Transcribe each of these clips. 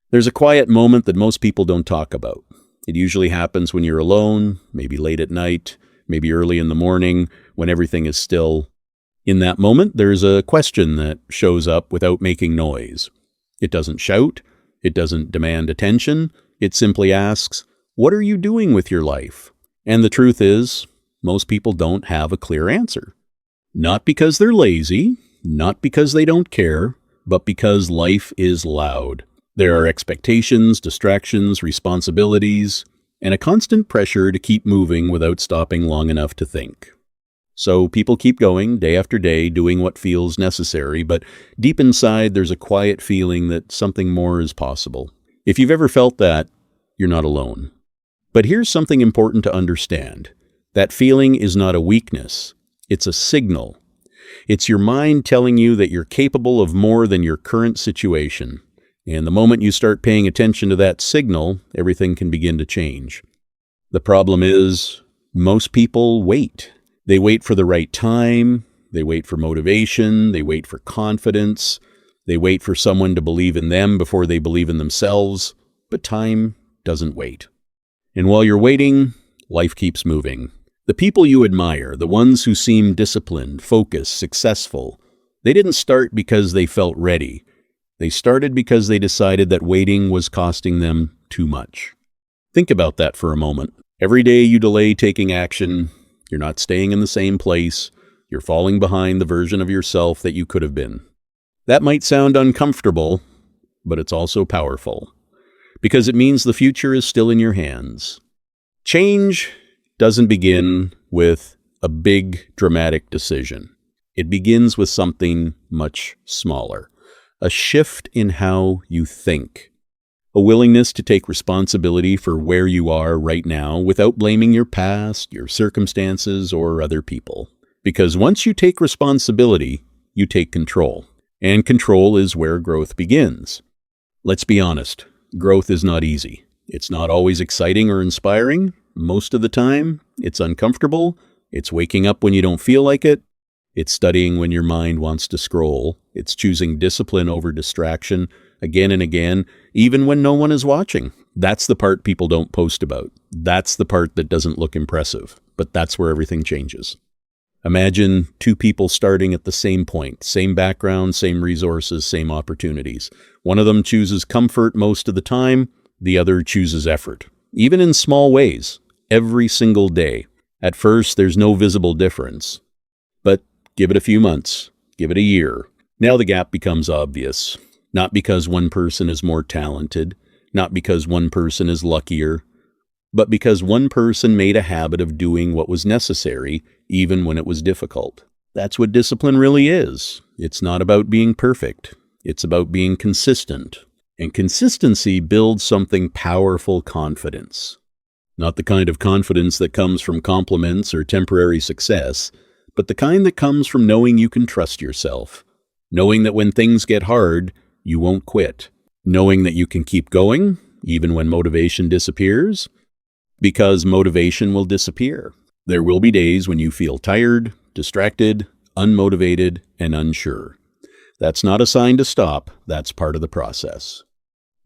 There's a quiet moment that most people don't talk about. It usually happens when you're alone, maybe late at night, maybe early in the morning, when everything is still. In that moment, there's a question that shows up without making noise. It doesn't shout. It doesn't demand attention. It simply asks, "What are you doing with your life?" And the truth is, most people don't have a clear answer. Not because they're lazy, not because they don't care, but because life is loud. There are expectations, distractions, responsibilities, and a constant pressure to keep moving without stopping long enough to think. So people keep going day after day, doing what feels necessary, but deep inside there's a quiet feeling that something more is possible. If you've ever felt that, you're not alone. But here's something important to understand. That feeling is not a weakness. It's a signal. It's your mind telling you that you're capable of more than your current situation. And the moment you start paying attention to that signal, everything can begin to change. The problem is, most people wait. They wait for the right time, they wait for motivation, they wait for confidence, they wait for someone to believe in them before they believe in themselves, but time doesn't wait. And while you're waiting, life keeps moving. The people you admire, the ones who seem disciplined, focused, successful, they didn't start because they felt ready. They started because they decided that waiting was costing them too much. Think about that for a moment. Every day you delay taking action, you're not staying in the same place, you're falling behind the version of yourself that you could have been. That might sound uncomfortable, but it's also powerful, because it means the future is still in your hands. Change doesn't begin with a big, dramatic decision. It begins with something much smaller. A shift in how you think. A willingness to take responsibility for where you are right now without blaming your past, your circumstances, or other people. Because once you take responsibility, you take control. And control is where growth begins. Let's be honest, growth is not easy. It's not always exciting or inspiring. Most of the time, it's uncomfortable. It's waking up when you don't feel like it. It's studying when your mind wants to scroll. It's choosing discipline over distraction again and again, even when no one is watching. That's the part people don't post about. That's the part that doesn't look impressive, but that's where everything changes. Imagine two people starting at the same point, same background, same resources, same opportunities. One of them chooses comfort most of the time, the other chooses effort, even in small ways, every single day. At first, there's no visible difference, but give it a few months, give it a year. Now the gap becomes obvious. Not because one person is more talented, not because one person is luckier, but because one person made a habit of doing what was necessary, even when it was difficult. That's what discipline really is. It's not about being perfect. It's about being consistent. And consistency builds something powerful: confidence. Not the kind of confidence that comes from compliments or temporary success, but the kind that comes from knowing you can trust yourself. Knowing that when things get hard, you won't quit. Knowing that you can keep going, even when motivation disappears, because motivation will disappear. There will be days when you feel tired, distracted, unmotivated, and unsure. That's not a sign to stop. That's part of the process.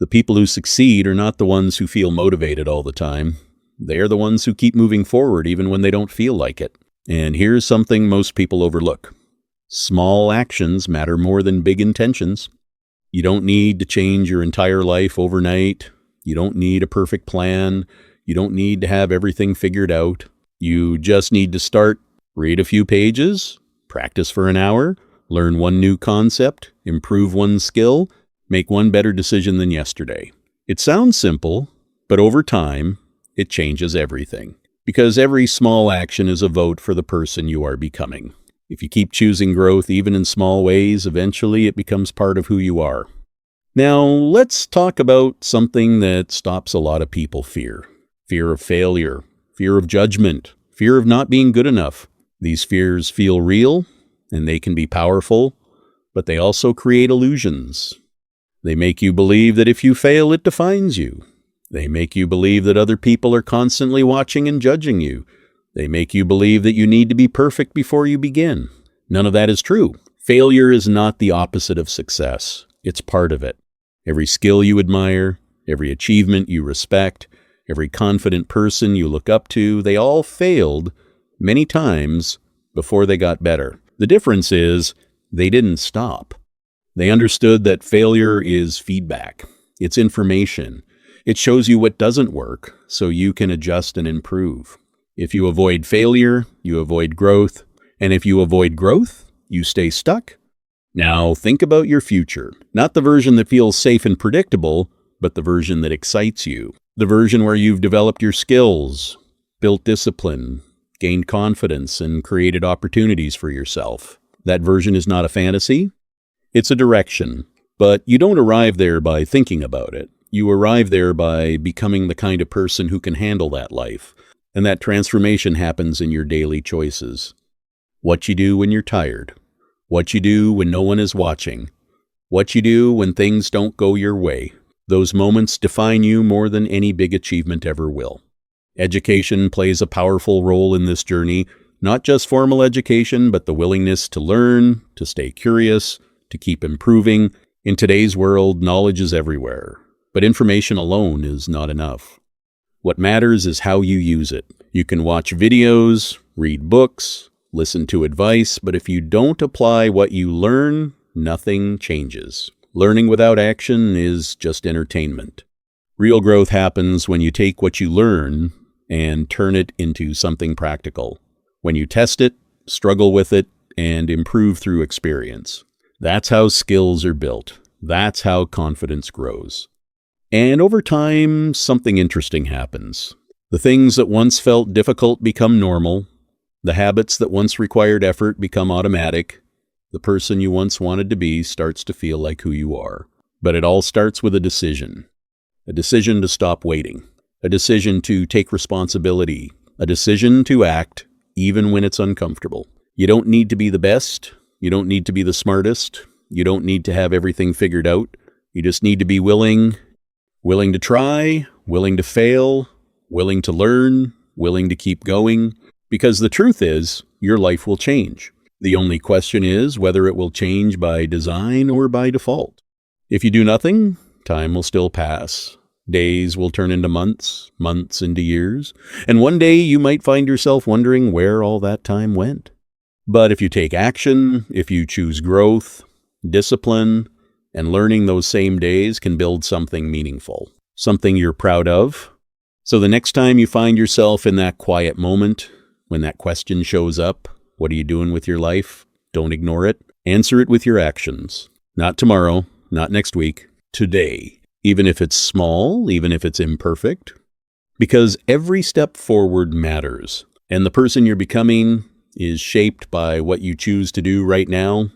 The people who succeed are not the ones who feel motivated all the time. They are the ones who keep moving forward even when they don't feel like it. And here's something most people overlook. Small actions matter more than big intentions. You don't need to change your entire life overnight. You don't need a perfect plan. You don't need to have everything figured out. You just need to start, read a few pages, practice for an hour, learn one new concept, improve one skill, make one better decision than yesterday. It sounds simple, but over time, it changes everything. Because every small action is a vote for the person you are becoming. If you keep choosing growth even in small ways, eventually it becomes part of who you are. Now, let's talk about something that stops a lot of people fear. Fear of failure, fear of judgment, fear of not being good enough. These fears feel real, and they can be powerful, but they also create illusions. They make you believe that if you fail, it defines you. They make you believe that other people are constantly watching and judging you. They make you believe that you need to be perfect before you begin. None of that is true. Failure is not the opposite of success. It's part of it. Every skill you admire, every achievement you respect, every confident person you look up to, they all failed many times before they got better. The difference is they didn't stop. They understood that failure is feedback. It's information. It shows you what doesn't work so you can adjust and improve. If you avoid failure, you avoid growth. And if you avoid growth, you stay stuck. Now think about your future. Not the version that feels safe and predictable, but the version that excites you. The version where you've developed your skills, built discipline, gained confidence, and created opportunities for yourself. That version is not a fantasy. It's a direction. But you don't arrive there by thinking about it. You arrive there by becoming the kind of person who can handle that life. And that transformation happens in your daily choices. What you do when you're tired. What you do when no one is watching. What you do when things don't go your way. Those moments define you more than any big achievement ever will. Education plays a powerful role in this journey, not just formal education, but the willingness to learn, to stay curious, to keep improving. In today's world, knowledge is everywhere, but information alone is not enough. What matters is how you use it. You can watch videos, read books, listen to advice, but if you don't apply what you learn, nothing changes. Learning without action is just entertainment. Real growth happens when you take what you learn and turn it into something practical. When you test it, struggle with it, and improve through experience. That's how skills are built. That's how confidence grows. And over time, something interesting happens. The things that once felt difficult become normal. The habits that once required effort become automatic. The person you once wanted to be starts to feel like who you are. But it all starts with a decision. A decision to stop waiting. A decision to take responsibility. A decision to act, even when it's uncomfortable. You don't need to be the best. You don't need to be the smartest. You don't need to have everything figured out. You just need to be willing to try, willing to fail, willing to learn, willing to keep going. Because the truth is, your life will change. The only question is whether it will change by design or by default. If you do nothing, time will still pass. Days will turn into months, months into years, and one day you might find yourself wondering where all that time went. But if you take action, if you choose growth, discipline, and learning, those same days can build something meaningful, something you're proud of. So the next time you find yourself in that quiet moment, when that question shows up, what are you doing with your life? Don't ignore it. Answer it with your actions. Not tomorrow, not next week, today. Even if it's small, even if it's imperfect. Because every step forward matters. And the person you're becoming is shaped by what you choose to do right now